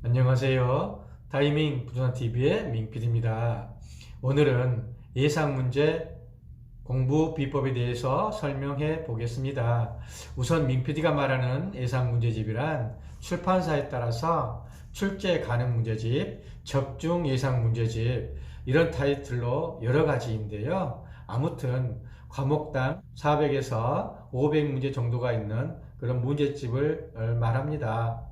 안녕하세요. 타이밍 부동산TV의 민PD입니다. 오늘은 예상문제 공부 비법에 대해서 설명해 보겠습니다. 우선 민PD가 말하는 예상문제집이란 출판사에 따라서 출제 가능 문제집, 적중 예상 문제집 이런 타이틀로 여러 가지인데요. 아무튼 과목당 400에서 500문제 정도가 있는 그런 문제집을 말합니다.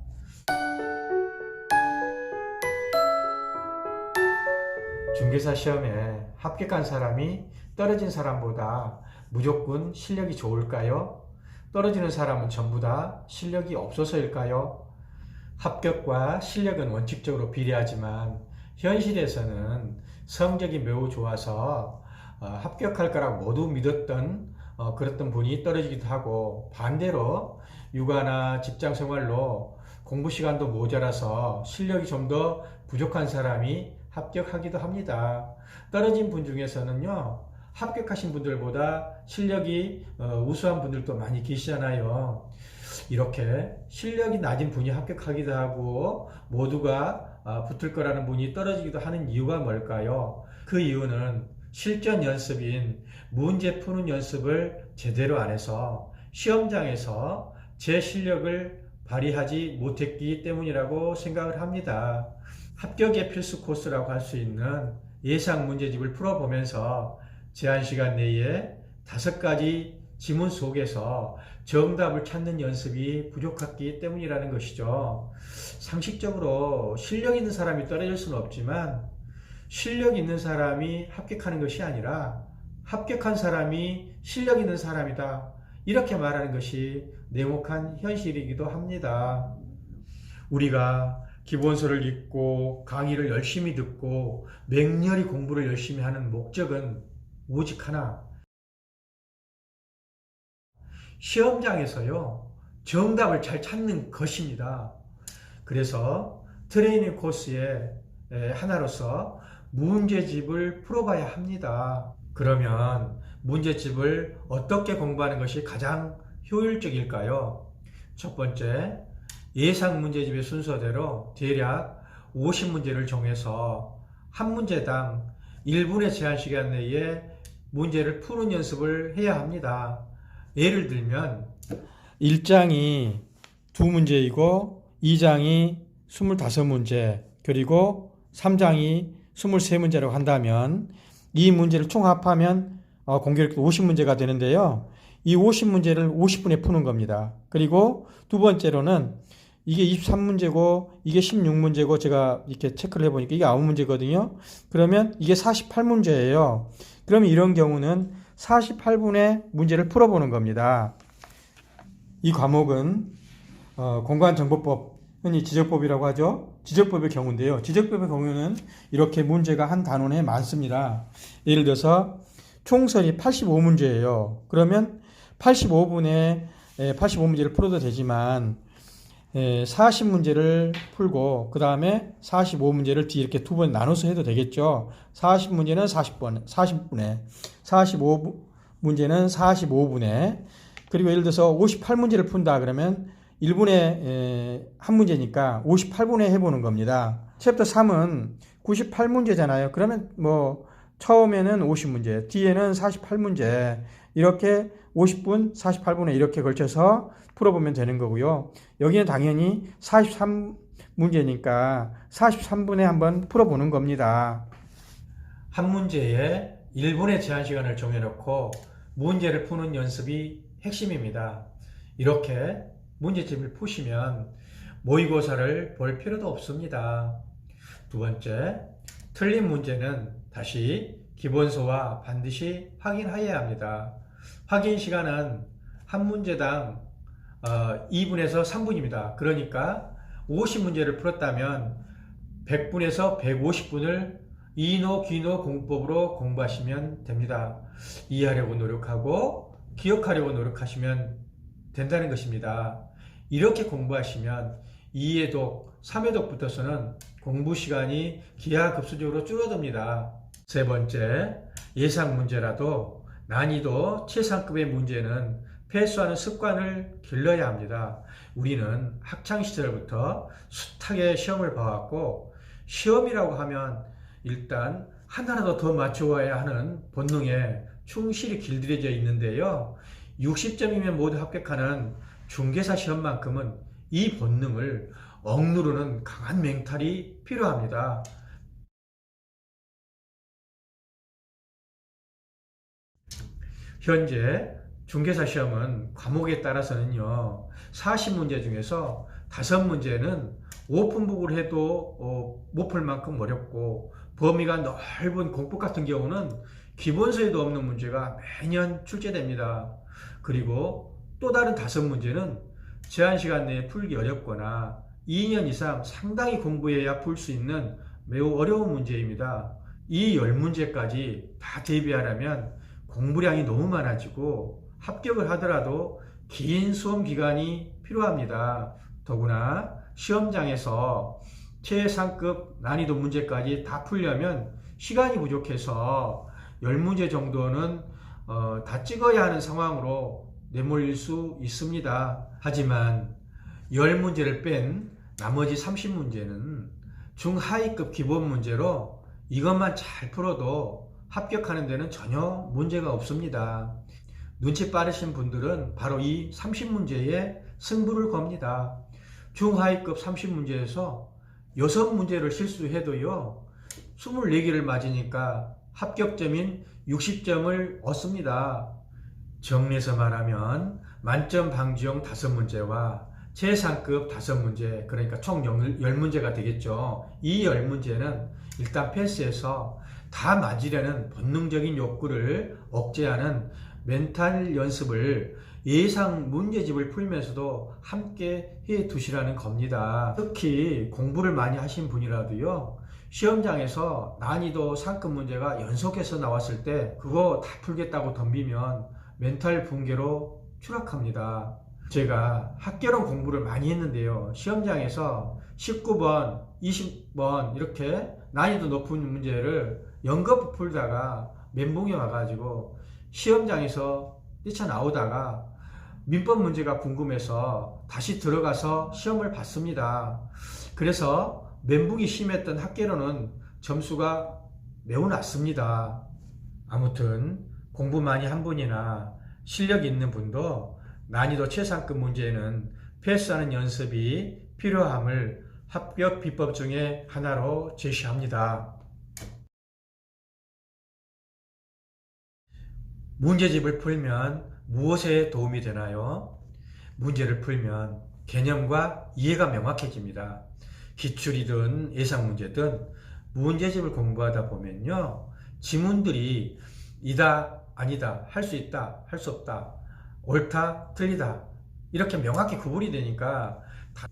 중개사 시험에 합격한 사람이 떨어진 사람보다 무조건 실력이 좋을까요? 떨어지는 사람은 전부 다 실력이 없어서일까요? 합격과 실력은 원칙적으로 비례하지만 현실에서는 성적이 매우 좋아서 합격할 거라고 모두 믿었던 그랬던 분이 떨어지기도 하고, 반대로 육아나 직장 생활로 공부 시간도 모자라서 실력이 좀 더 부족한 사람이 합격하기도 합니다. 떨어진 분 중에서는요, 합격하신 분들보다 실력이 우수한 분들도 많이 계시잖아요. 이렇게 실력이 낮은 분이 합격하기도 하고 모두가 붙을 거라는 분이 떨어지기도 하는 이유가 뭘까요? 그 이유는 실전 연습인 문제 푸는 연습을 제대로 안 해서 시험장에서 제 실력을 발휘하지 못했기 때문이라고 생각을 합니다. 합격의 필수 코스라고 할 수 있는 예상 문제집을 풀어보면서 제한 시간 내에 5가지 지문 속에서 정답을 찾는 연습이 부족했기 때문이라는 것이죠. 상식적으로 실력 있는 사람이 떨어질 수는 없지만 실력 있는 사람이 합격하는 것이 아니라 합격한 사람이 실력 있는 사람이다, 이렇게 말하는 것이 냉혹한 현실이기도 합니다. 우리가 기본서를 읽고 강의를 열심히 듣고 맹렬히 공부를 열심히 하는 목적은 오직 하나, 시험장에서요 정답을 잘 찾는 것입니다. 그래서 트레이닝 코스의 하나로서 문제집을 풀어봐야 합니다. 그러면 문제집을 어떻게 공부하는 것이 가장 효율적일까요? 첫 번째, 예상 문제집의 순서대로 대략 50문제를 정해서 한 문제당 1분의 제한 시간 내에 문제를 푸는 연습을 해야 합니다. 예를 들면 1장이 2문제이고 2장이 25문제, 그리고 3장이 23문제라고 한다면 이 문제를 총합하면 공교롭게 50문제가 되는데요. 이 50문제를 50분에 푸는 겁니다. 그리고 두 번째로는 이게 23문제고 이게 16문제고 제가 이렇게 체크를 해보니까 이게 9문제거든요. 그러면 이게 48문제예요. 그러면 이런 경우는 48분의 문제를 풀어보는 겁니다. 이 과목은 공간정보법, 흔히 지적법이라고 하죠. 지적법의 경우인데요. 지적법의 경우는 이렇게 문제가 한 단원에 많습니다. 예를 들어서 총설이 85문제예요. 그러면 85분에 85문제를 풀어도 되지만 40문제를 풀고 그 다음에 45문제를 뒤에 이렇게 두 번 나눠서 해도 되겠죠. 40문제는 40분에 45문제는 45분에, 그리고 예를 들어서 58문제를 푼다 그러면 1분에 한 문제니까 58분에 해보는 겁니다. 챕터 3은 98문제잖아요. 그러면 뭐 처음에는 50문제, 뒤에는 48문제, 이렇게 50분, 48분에 이렇게 걸쳐서 풀어보면 되는 거고요. 여기는 당연히 43문제니까 43분에 한번 풀어보는 겁니다. 한 문제에 1분의 제한 시간을 정해놓고 문제를 푸는 연습이 핵심입니다. 이렇게 문제집을 푸시면 모의고사를 볼 필요도 없습니다. 두 번째, 틀린 문제는 다시 기본서와 반드시 확인하여야 합니다. 확인 시간은 한 문제당 2분에서 3분입니다. 그러니까 50문제를 풀었다면 100분에서 150분을 이노, 귀노 공법으로 공부하시면 됩니다. 이해하려고 노력하고 기억하려고 노력하시면 된다는 것입니다. 이렇게 공부하시면 2회독, 3회독부터서는 공부 시간이 기하급수적으로 줄어듭니다. 세 번째, 예상 문제라도 난이도 최상급의 문제는 패스하는 습관을 길러야 합니다. 우리는 학창시절부터 숱하게 시험을 봐왔고, 시험이라고 하면 일단 하나라도 더 맞춰와야 하는 본능에 충실히 길들여져 있는데요. 60점이면 모두 합격하는 중개사 시험만큼은 이 본능을 억누르는 강한 멘탈이 필요합니다. 현재 중개사 시험은 과목에 따라서는요, 40문제 중에서 5문제는 오픈북을 해도 못 풀 만큼 어렵고, 범위가 넓은 공법 같은 경우는 기본서에도 없는 문제가 매년 출제됩니다. 그리고 또 다른 5문제는 제한시간 내에 풀기 어렵거나 2년 이상 상당히 공부해야 풀 수 있는 매우 어려운 문제입니다. 이 10문제까지 다 대비하려면 공부량이 너무 많아지고 합격을 하더라도 긴 수험 기간이 필요합니다. 더구나 시험장에서 최상급 난이도 문제까지 다 풀려면 시간이 부족해서 10문제 정도는 다 찍어야 하는 상황으로 내몰릴 수 있습니다. 하지만 10문제를 뺀 나머지 30문제는 중하위급 기본 문제로 이것만 잘 풀어도 합격하는 데는 전혀 문제가 없습니다. 눈치 빠르신 분들은 바로 이 30문제에 승부를 겁니다. 중하위급 30문제에서 6문제를 실수해도요, 24개를 맞으니까 합격점인 60점을 얻습니다. 정리해서 말하면 만점 방지용 5문제와 최상급 5문제, 그러니까 총 10문제가 되겠죠. 이 10문제는 일단 패스해서 다 맞으려는 본능적인 욕구를 억제하는 멘탈 연습을 예상 문제집을 풀면서도 함께 해 두시라는 겁니다. 특히 공부를 많이 하신 분이라도요, 시험장에서 난이도 상급 문제가 연속해서 나왔을 때 그거 다 풀겠다고 덤비면 멘탈 붕괴로 추락합니다. 제가 학개론 공부를 많이 했는데요, 시험장에서 19번, 20번 이렇게 난이도 높은 문제를 연거푸 풀다가 멘붕이 와가지고 시험장에서 뛰쳐나오다가 민법 문제가 궁금해서 다시 들어가서 시험을 봤습니다. 그래서 멘붕이 심했던 학개론은 점수가 매우 낮습니다. 아무튼 공부 많이 한 분이나 실력 있는 분도 난이도 최상급 문제는 패스하는 연습이 필요함을 합격 비법 중에 하나로 제시합니다. 문제집을 풀면 무엇에 도움이 되나요? 문제를 풀면 개념과 이해가 명확해집니다. 기출이든 예상문제든 문제집을 공부하다 보면요, 지문들이 이다, 아니다, 할 수 있다, 할 수 없다, 옳다, 틀리다 이렇게 명확히 구분이 되니까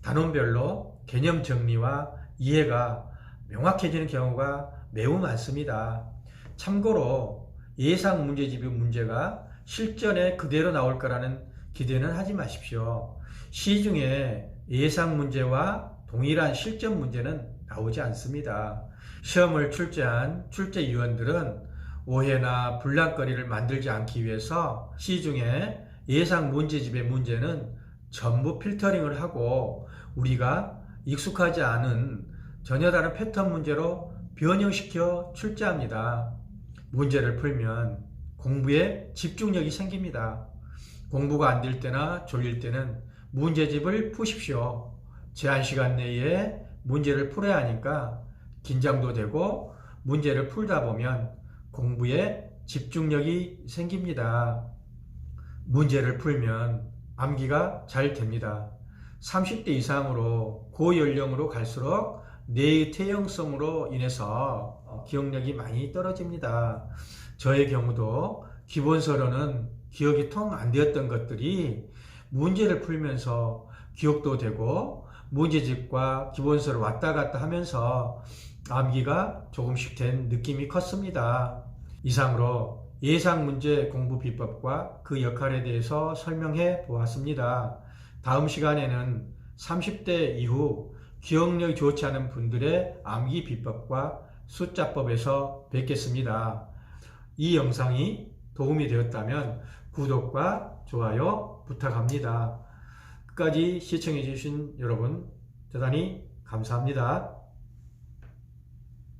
단원별로 개념 정리와 이해가 명확해지는 경우가 매우 많습니다. 참고로 예상 문제집의 문제가 실전에 그대로 나올 거라는 기대는 하지 마십시오. 시중에 예상 문제와 동일한 실전 문제는 나오지 않습니다. 시험을 출제한 출제위원들은 오해나 분란거리를 만들지 않기 위해서 시중에 예상 문제집의 문제는 전부 필터링을 하고 우리가 익숙하지 않은 전혀 다른 패턴 문제로 변형시켜 출제합니다. 문제를 풀면 공부에 집중력이 생깁니다. 공부가 안 될 때나 졸릴 때는 문제집을 푸십시오. 제한 시간 내에 문제를 풀어야 하니까 긴장도 되고 문제를 풀다 보면 공부에 집중력이 생깁니다. 문제를 풀면 암기가 잘 됩니다. 30대 이상으로 고연령으로 갈수록 뇌의 퇴행성으로 인해서 기억력이 많이 떨어집니다. 저의 경우도 기본서로는 기억이 통 안 되었던 것들이 문제를 풀면서 기억도 되고 문제집과 기본서를 왔다 갔다 하면서 암기가 조금씩 된 느낌이 컸습니다. 이상으로 예상문제 공부 비법과 그 역할에 대해서 설명해 보았습니다. 다음 시간에는 30대 이후 기억력이 좋지 않은 분들의 암기 비법과 숫자법에서 뵙겠습니다. 이 영상이 도움이 되었다면 구독과 좋아요 부탁합니다. 끝까지 시청해 주신 여러분 대단히 감사합니다.